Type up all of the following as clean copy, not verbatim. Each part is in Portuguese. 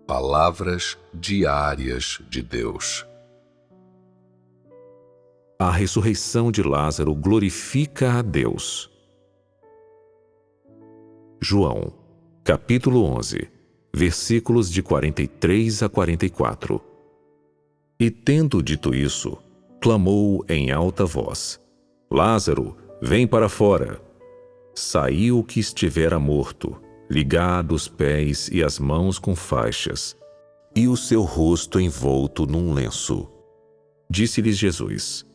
Palavras diárias de Deus. A ressurreição de Lázaro glorifica a Deus. João, capítulo 11, versículos de 43 a 44. E tendo dito isso, clamou em alta voz: Lázaro, vem para fora. Saiu o que estivera morto, ligado os pés e as mãos com faixas, e o seu rosto envolto num lenço. Disse-lhes Jesus: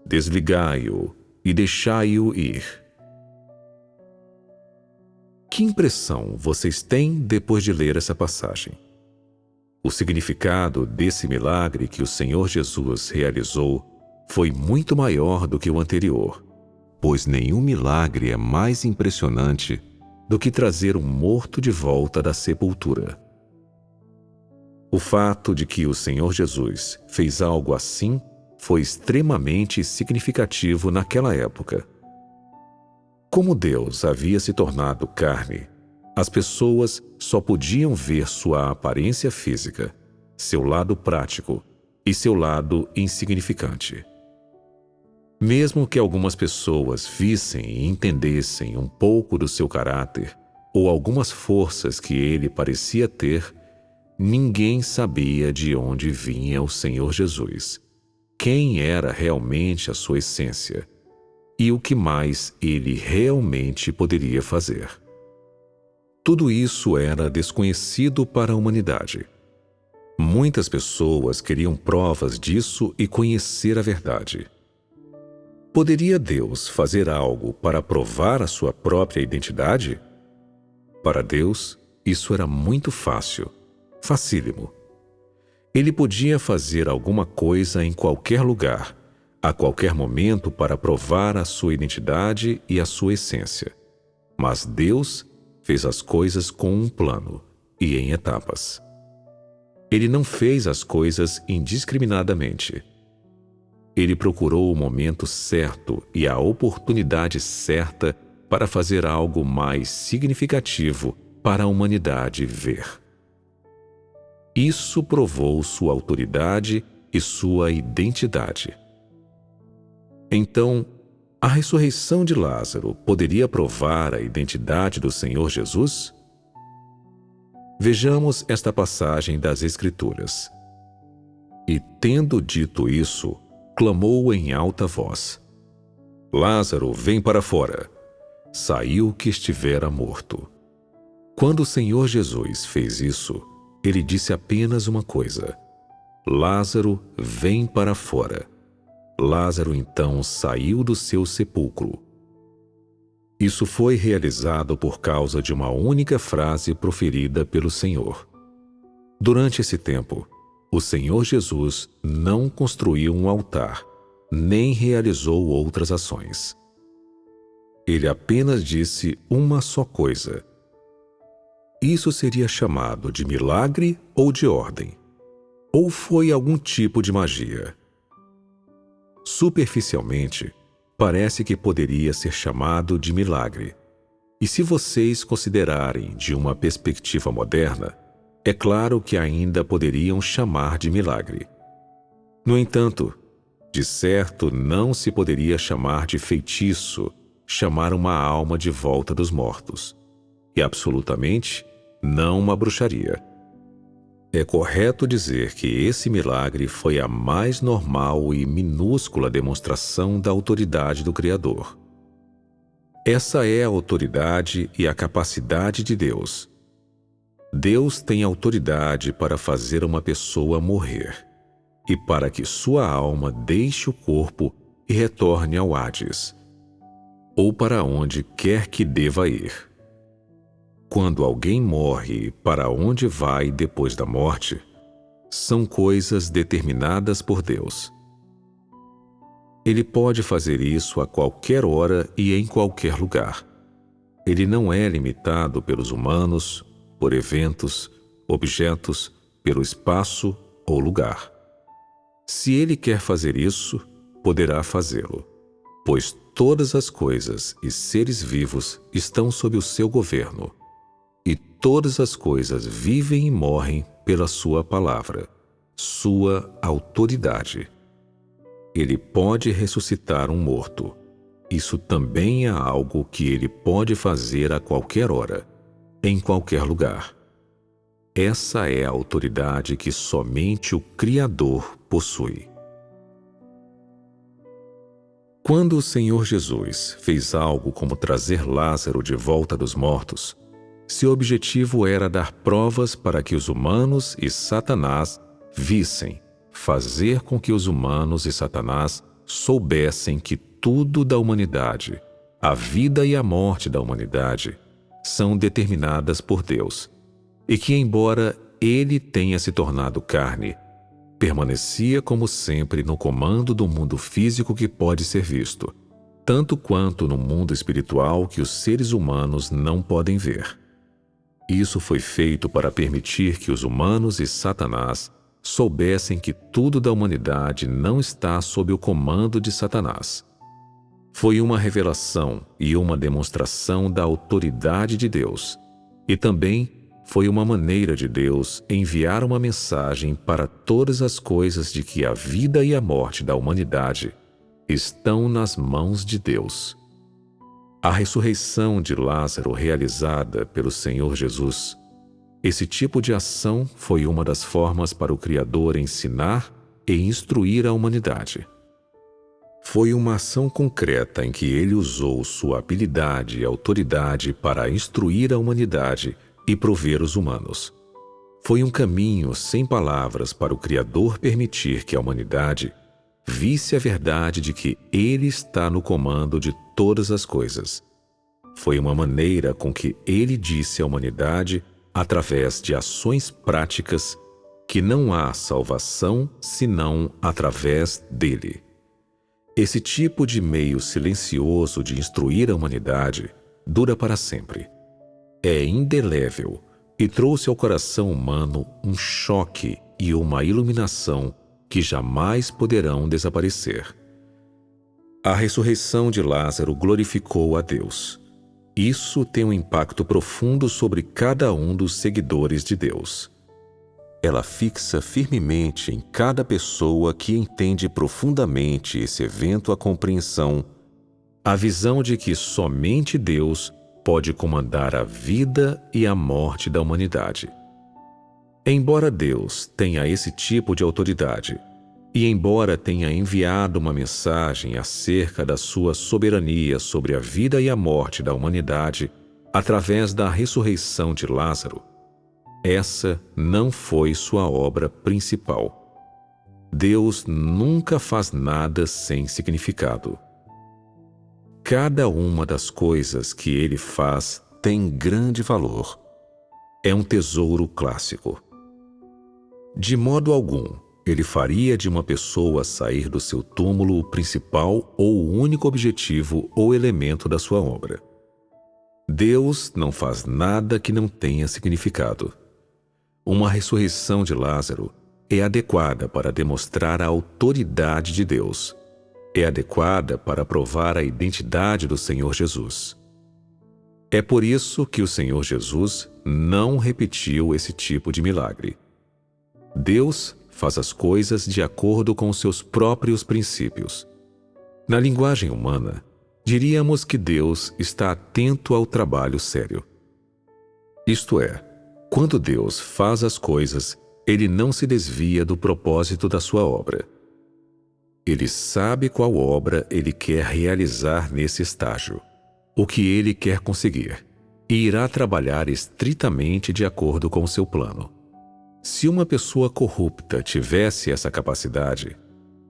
Desligai-o e deixai-o ir. Que impressão vocês têm depois de ler essa passagem? O significado desse milagre que o Senhor Jesus realizou foi muito maior do que o anterior, pois nenhum milagre é mais impressionante do que trazer um morto de volta da sepultura. O fato de que o Senhor Jesus fez algo assim foi extremamente significativo naquela época. Como Deus havia se tornado carne, as pessoas só podiam ver sua aparência física, seu lado prático e seu lado insignificante. Mesmo que algumas pessoas vissem e entendessem um pouco do seu caráter ou algumas forças que ele parecia ter, ninguém sabia de onde vinha o Senhor Jesus, quem era realmente a sua essência e o que mais ele realmente poderia fazer. Tudo isso era desconhecido para a humanidade. Muitas pessoas queriam provas disso e conhecer a verdade. Poderia Deus fazer algo para provar a sua própria identidade? Para Deus, isso era muito fácil, facílimo. Ele podia fazer alguma coisa em qualquer lugar, a qualquer momento para provar a sua identidade e a sua essência. Mas Deus fez as coisas com um plano e em etapas. Ele não fez as coisas indiscriminadamente. Ele procurou o momento certo e a oportunidade certa para fazer algo mais significativo para a humanidade ver. Isso provou sua autoridade e sua identidade. Então, a ressurreição de Lázaro poderia provar a identidade do Senhor Jesus? Vejamos esta passagem das Escrituras. E tendo dito isso, clamou em alta voz: Lázaro, vem para fora. Saiu o que estivera morto. Quando o Senhor Jesus fez isso, ele disse apenas uma coisa: Lázaro, vem para fora. Lázaro então saiu do seu sepulcro. Isso foi realizado por causa de uma única frase proferida pelo Senhor. Durante esse tempo, o Senhor Jesus não construiu um altar, nem realizou outras ações. Ele apenas disse uma só coisa. Isso seria chamado de milagre ou de ordem? Ou foi algum tipo de magia? Superficialmente, parece que poderia ser chamado de milagre. E se vocês considerarem de uma perspectiva moderna, é claro que ainda poderiam chamar de milagre. No entanto, de certo não se poderia chamar de feitiço, chamar uma alma de volta dos mortos. E absolutamente não uma bruxaria. É correto dizer que esse milagre foi a mais normal e minúscula demonstração da autoridade do Criador. Essa é a autoridade e a capacidade de Deus. Deus tem autoridade para fazer uma pessoa morrer e para que sua alma deixe o corpo e retorne ao Hades, ou para onde quer que deva ir. Quando alguém morre, para onde vai depois da morte, são coisas determinadas por Deus. Ele pode fazer isso a qualquer hora e em qualquer lugar. Ele não é limitado pelos humanos, por eventos, objetos, pelo espaço ou lugar. Se ele quer fazer isso, poderá fazê-lo, pois todas as coisas e seres vivos estão sob o seu governo. E todas as coisas vivem e morrem pela sua palavra, sua autoridade. Ele pode ressuscitar um morto. Isso também é algo que ele pode fazer a qualquer hora, em qualquer lugar. Essa é a autoridade que somente o Criador possui. Quando o Senhor Jesus fez algo como trazer Lázaro de volta dos mortos, seu objetivo era dar provas para que os humanos e Satanás vissem, fazer com que os humanos e Satanás soubessem que tudo da humanidade, a vida e a morte da humanidade, são determinadas por Deus, e que, embora ele tenha se tornado carne, permanecia como sempre no comando do mundo físico que pode ser visto, tanto quanto no mundo espiritual que os seres humanos não podem ver. Isso foi feito para permitir que os humanos e Satanás soubessem que tudo da humanidade não está sob o comando de Satanás. Foi uma revelação e uma demonstração da autoridade de Deus, e também foi uma maneira de Deus enviar uma mensagem para todas as coisas de que a vida e a morte da humanidade estão nas mãos de Deus. A ressurreição de Lázaro realizada pelo Senhor Jesus, esse tipo de ação foi uma das formas para o Criador ensinar e instruir a humanidade. Foi uma ação concreta em que ele usou sua habilidade e autoridade para instruir a humanidade e prover os humanos. Foi um caminho sem palavras para o Criador permitir que a humanidade visse a verdade de que Ele está no comando de todas as coisas. Foi uma maneira com que Ele disse à humanidade, através de ações práticas, que não há salvação senão através dele. Esse tipo de meio silencioso de instruir a humanidade dura para sempre. É indelével e trouxe ao coração humano um choque e uma iluminação que jamais poderão desaparecer. A ressurreição de Lázaro glorificou a Deus. Isso tem um impacto profundo sobre cada um dos seguidores de Deus. Ela fixa firmemente em cada pessoa que entende profundamente esse evento a compreensão, a visão de que somente Deus pode comandar a vida e a morte da humanidade. Embora Deus tenha esse tipo de autoridade, e embora tenha enviado uma mensagem acerca da sua soberania sobre a vida e a morte da humanidade através da ressurreição de Lázaro, essa não foi sua obra principal. Deus nunca faz nada sem significado. Cada uma das coisas que ele faz tem grande valor. É um tesouro clássico. De modo algum, ele faria de uma pessoa sair do seu túmulo o principal ou o único objetivo ou elemento da sua obra. Deus não faz nada que não tenha significado. Uma ressurreição de Lázaro é adequada para demonstrar a autoridade de Deus. É adequada para provar a identidade do Senhor Jesus. É por isso que o Senhor Jesus não repetiu esse tipo de milagre. Deus faz as coisas de acordo com seus próprios princípios. Na linguagem humana, diríamos que Deus está atento ao trabalho sério. Isto é, quando Deus faz as coisas, Ele não se desvia do propósito da sua obra. Ele sabe qual obra Ele quer realizar nesse estágio, o que Ele quer conseguir, e irá trabalhar estritamente de acordo com seu plano. Se uma pessoa corrupta tivesse essa capacidade,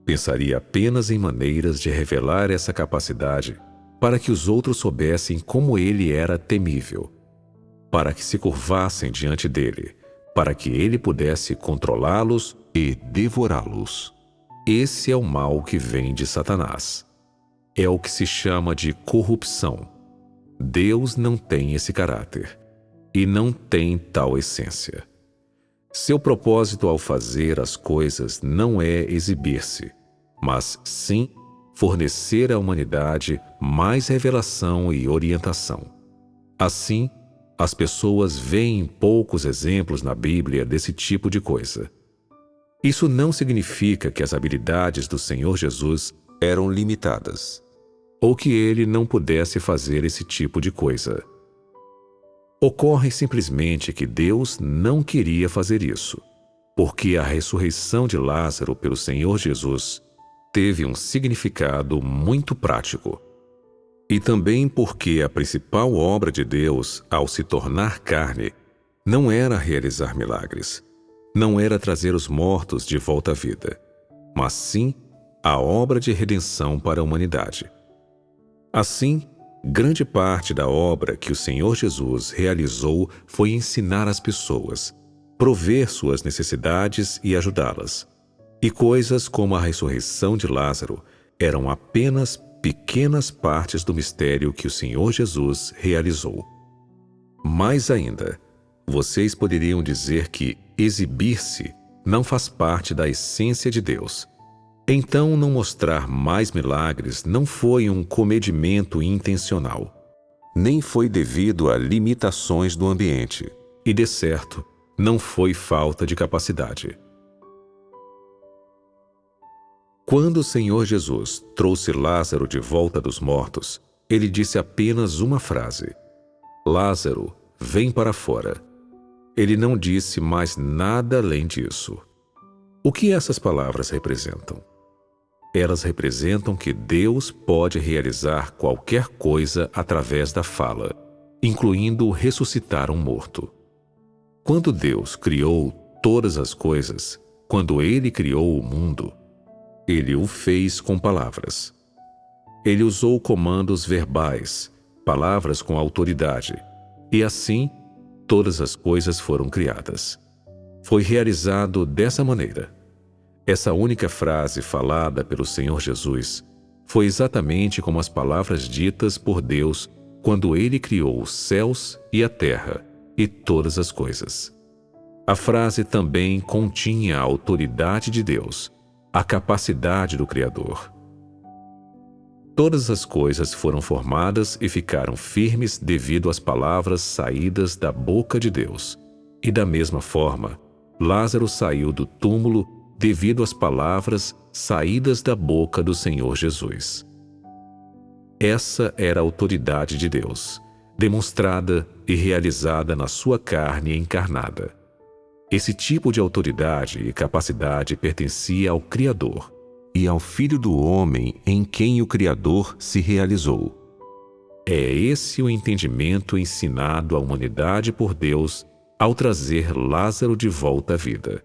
pensaria apenas em maneiras de revelar essa capacidade para que os outros soubessem como ele era temível, para que se curvassem diante dele, para que ele pudesse controlá-los e devorá-los. Esse é o mal que vem de Satanás. É o que se chama de corrupção. Deus não tem esse caráter e não tem tal essência. Seu propósito ao fazer as coisas não é exibir-se, mas sim fornecer à humanidade mais revelação e orientação. Assim, as pessoas veem poucos exemplos na Bíblia desse tipo de coisa. Isso não significa que as habilidades do Senhor Jesus eram limitadas, ou que ele não pudesse fazer esse tipo de coisa. Ocorre simplesmente que Deus não queria fazer isso, porque a ressurreição de Lázaro pelo Senhor Jesus teve um significado muito prático. E também porque a principal obra de Deus, ao se tornar carne, não era realizar milagres, não era trazer os mortos de volta à vida, mas sim a obra de redenção para a humanidade. Assim, grande parte da obra que o Senhor Jesus realizou foi ensinar as pessoas, prover suas necessidades e ajudá-las. E coisas como a ressurreição de Lázaro eram apenas pequenas partes do mistério que o Senhor Jesus realizou. Mais ainda, vocês poderiam dizer que exibir-se não faz parte da essência de Deus. Então, não mostrar mais milagres não foi um comedimento intencional, nem foi devido a limitações do ambiente, e, de certo, não foi falta de capacidade. Quando o Senhor Jesus trouxe Lázaro de volta dos mortos, ele disse apenas uma frase: Lázaro, vem para fora. Ele não disse mais nada além disso. O que essas palavras representam? Elas representam que Deus pode realizar qualquer coisa através da fala, incluindo ressuscitar um morto. Quando Deus criou todas as coisas, quando Ele criou o mundo, Ele o fez com palavras. Ele usou comandos verbais, palavras com autoridade, e assim, todas as coisas foram criadas. Foi realizado dessa maneira. Essa única frase falada pelo Senhor Jesus foi exatamente como as palavras ditas por Deus quando Ele criou os céus e a terra e todas as coisas. A frase também continha a autoridade de Deus, a capacidade do Criador. Todas as coisas foram formadas e ficaram firmes devido às palavras saídas da boca de Deus. E da mesma forma, Lázaro saiu do túmulo devido às palavras saídas da boca do Senhor Jesus. Essa era a autoridade de Deus, demonstrada e realizada na sua carne encarnada. Esse tipo de autoridade e capacidade pertencia ao Criador e ao Filho do Homem em quem o Criador se realizou. É esse o entendimento ensinado à humanidade por Deus ao trazer Lázaro de volta à vida.